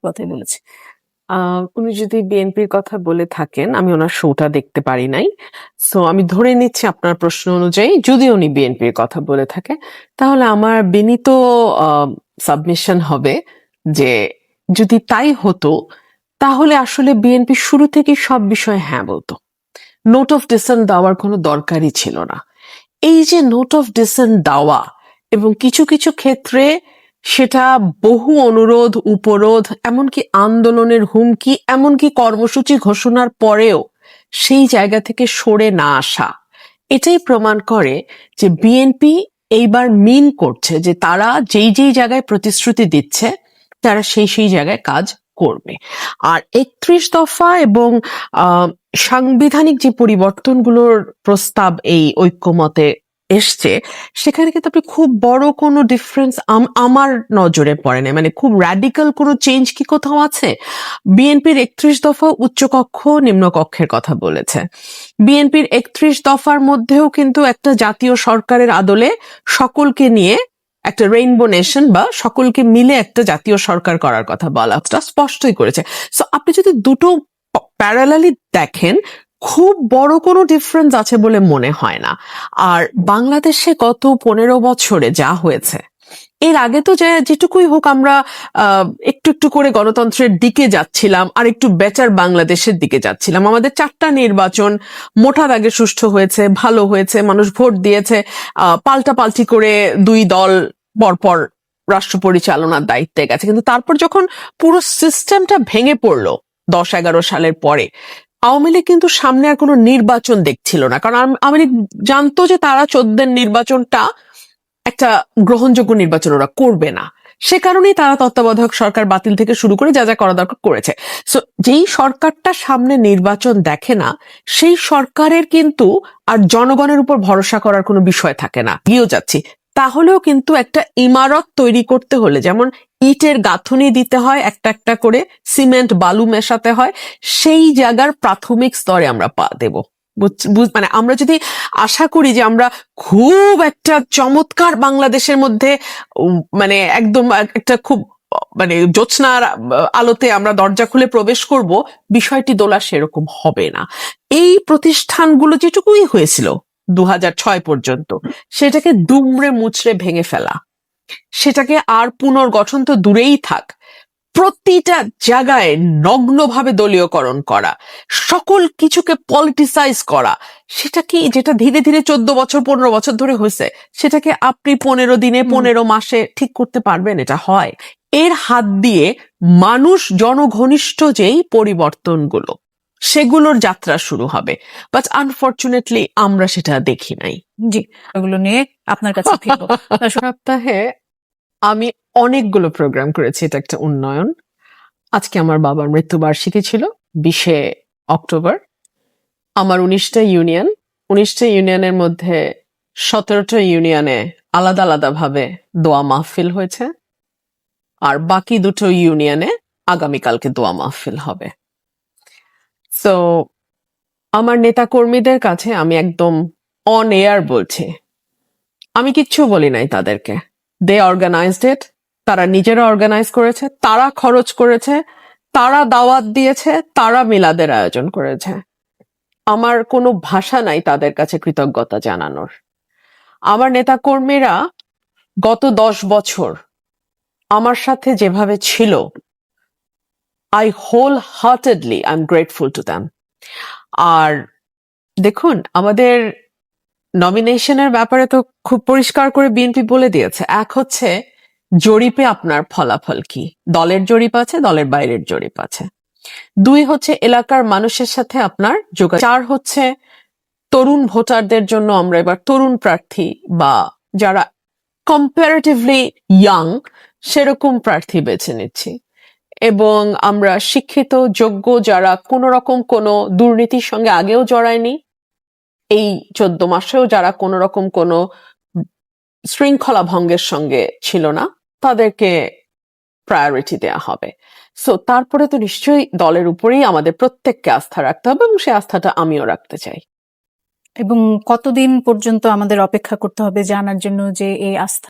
কথাই বলেছে। উনি যদি বিএনপির কথা বলে থাকেন, আমি ওনার শোটা দেখতে পারি নাই। সো আমি ধরে নিচ্ছি আপনার প্রশ্ন অনুযায়ী যদি উনি বিএনপির কথা বলে থাকে, তাহলে আমার বিনীত সাবমিশন হবে যে যদি তাই হতো তাহলে আসলে বিএনপি শুরু থেকেই সব বিষয়ে হ্যাঁ বলতো। নোট অফ ডিসেন্ট দেওয়ার কোনো দরকারই ছিল না। এই যে নোট অফ ডিসেন্ট দেওয়া এবং কিছু কিছু ক্ষেত্রে সেটা বহু অনুরোধ উপরোধ এমনকি আন্দোলনের হুমকি এমনকি কর্মসূচি ঘোষণার পরেও সেই জায়গা থেকে সরে না আসা, এটাই প্রমাণ করে যে বিএনপি এইবার মিন করছে যে তারা যেই যেই জায়গায় প্রতিশ্রুতি দিচ্ছে তারা সেই সেই জায়গায় কাজ করবে। আর ৩১ দফা এবং সাংবিধানিক যে পরিবর্তনগুলোর প্রস্তাব এই ঐক্যমতে এসছে, সেখানে কিন্তু আপনি খুব বড় কোনো ডিফারেন্স আমার নজরে পড়ে না। মানে খুব র্যাডিক্যাল কোনো চেঞ্জ কি কোথাও আছে? বিএনপির ৩১ দফা উচ্চকক্ষ নিম্নকক্ষের কথা বলেছে। বিএনপির ৩১ দফার মধ্যেও কিন্তু একটা জাতীয় সরকারের আদলে সকলকে নিয়ে একটা রেইনবো নেশন বা সকলকে মিলে একটা জাতীয় সরকার করার কথা বলাটা স্পষ্টই করেছে। সো আপনি যদি দুটো প্যারালালি দেখেন, খুব বড় কোনো ডিফারেন্স আছে বলে মনে হয় না। আর বাংলাদেশে গত ১৫ বছরে যা হয়েছে, এর আগে তো যেটুকুই হোক আমরা একটু একটু করে গণতন্ত্রের দিকে যাচ্ছিলাম, আর একটু বেটার বাংলাদেশের দিকে যাচ্ছিলাম। আমাদের ৪টা নির্বাচন মোটা দাগে সুষ্ঠু হয়েছে, ভালো হয়েছে, মানুষ ভোট দিয়েছে, পাল্টাপাল্টি করে দুই দল পরপর রাষ্ট্র পরিচালনার দায়িত্বে গেছে। কিন্তু তারপর যখন পুরো সিস্টেমটা ভেঙে পড়লো ১০-১১ সালের পরে, আওয়ামী লীগ কিন্তু সামনে আর কোনো নির্বাচন দেখছিল না। কারণ আওয়ামী লীগ জানতো যে তারা ১৪ নির্বাচনটা একটা গ্রহণযোগ্য নির্বাচন ওরা করবে না। সে কারণেই তারা তত্ত্বাবধায়ক সরকার বাতিল থেকে শুরু করে যা যা করা দরকার করেছে। সো যেই সরকারটা সামনে নির্বাচন দেখে না, সেই সরকারের কিন্তু আর জনগণের উপর ভরসা করার কোনো বিষয় থাকে না। গিয়েও যাচ্ছি, তাহলেও কিন্তু একটা ইমারত তৈরি করতে হলে যেমন ইটের গাঁথুনি দিতে হয়, একটা একটা করে সিমেন্ট বালু মেশাতে হয়, সেই জায়গার প্রাথমিক স্তরে আমরা পা দেব। মানে আমরা যদি আশা করি যে আমরা খুব একটা চমৎকার বাংলাদেশের মধ্যে মানে একদম একটা খুব মানে জ্যোৎস্নার আলোতে আমরা দরজা খুলে প্রবেশ করব, বিষয়টি দোলা সেরকম হবে না। এই প্রতিষ্ঠানগুলো যেটুকুই হয়েছিল ২০০৬ পর্যন্ত, সেটাকে দুমড়ে মুচড়ে ভেঙে ফেলা, সেটাকে আর পুনর্গঠন তো দূরেই থাক, প্রতিটা জায়গায় নগ্নভাবে দলীয়করণ করা, সকল কিছুকে পলিটিসাইজ করা, সেটা কি যেটা ধীরে ধীরে ১৪ বছর ১৫ বছর ধরে হয়েছে, সেটাকে আপনি ১৫ দিনে ১৫ মাসে ঠিক করতে পারবেন? এটা হয়? এর হাত দিয়ে মানুষ জনঘনিষ্ঠ যেই পরিবর্তনগুলো, সেগুলোর যাত্রা শুরু হবে। বাট আনফরচুনেটলি আমরা সেটা দেখি নাই। জি, এগুলো নিয়ে আপনার কাছে ফিরবো। সপ্তাহে আমি অনেকগুলো প্রোগ্রাম করেছি, এটা একটা উন্নয়ন। আজকে আমার বাবার মৃত্যুবার্ষিকী ছিল ২০শে অক্টোবর। আমার ১৯টা ইউনিয়নের মধ্যে ১৭টা ইউনিয়নে আলাদা আলাদা ভাবে দোয়া মাহফিল হয়েছে, আর বাকি দুটো ইউনিয়নে আগামীকালকে দোয়া মাহফিল হবে। সো আমার নেতা কর্মীদের কাছে আমি একদম অন এয়ার বলছি, আমি কিচ্ছু বলি নাই তাদেরকে। দে অর্গানাইজড ইট, তারা নিজেরা অর্গানাইজ করেছে, তারা খরচ করেছে, তারা দাওয়াত দিয়েছে, তারা মিলাদের আয়োজন করেছে। আমার কোনো ভাষা নাই তাদের কাছে কৃতজ্ঞতা জানানোর। আমার নেতা কর্মীরা গত ১০ বছর আমার সাথে যেভাবে ছিল, I wholeheartedly I am grateful to them. আর দেখুন, আমাদের নমিনেশনের ব্যাপারে তো খুব পরিষ্কার করে বিএনপি বলে দিয়েছে। এক হচ্ছে জরিপে আপনার ফলাফল কি, দলের জরিপ আছে, দলের বাইরের জরিপ আছে। ২ হচ্ছে এলাকার মানুষের সাথে আপনার যোগাযোগ। ৪ হচ্ছে তরুণ ভোটারদের জন্য আমরা এবার তরুণ প্রার্থী বা যারা কম্পারেটিভলি ইয়াং সেরকম প্রার্থী বেছে নিচ্ছি। এবং আমরা শিক্ষিত যোগ্য যারা কোনো রকম কোনো দুর্নীতির সঙ্গে আগেও জড়ায়নি, এই ১৪ মাসেও যারা কোনো রকম কোনো শৃঙ্খলা ভঙ্গের সঙ্গে ছিল না, তাদেরকে প্রায়োরিটি দেয়া হবে। সো তারপরে তো নিশ্চয়ই দলের উপরেই আমাদের প্রত্যেককে আস্থা রাখতে হবে, এবং সেই আস্থাটা আমিও রাখতে চাই। এবং কতদিন পর্যন্ত আমাদের অপেক্ষা করতে হবে জানার জন্য যে এই আস্থা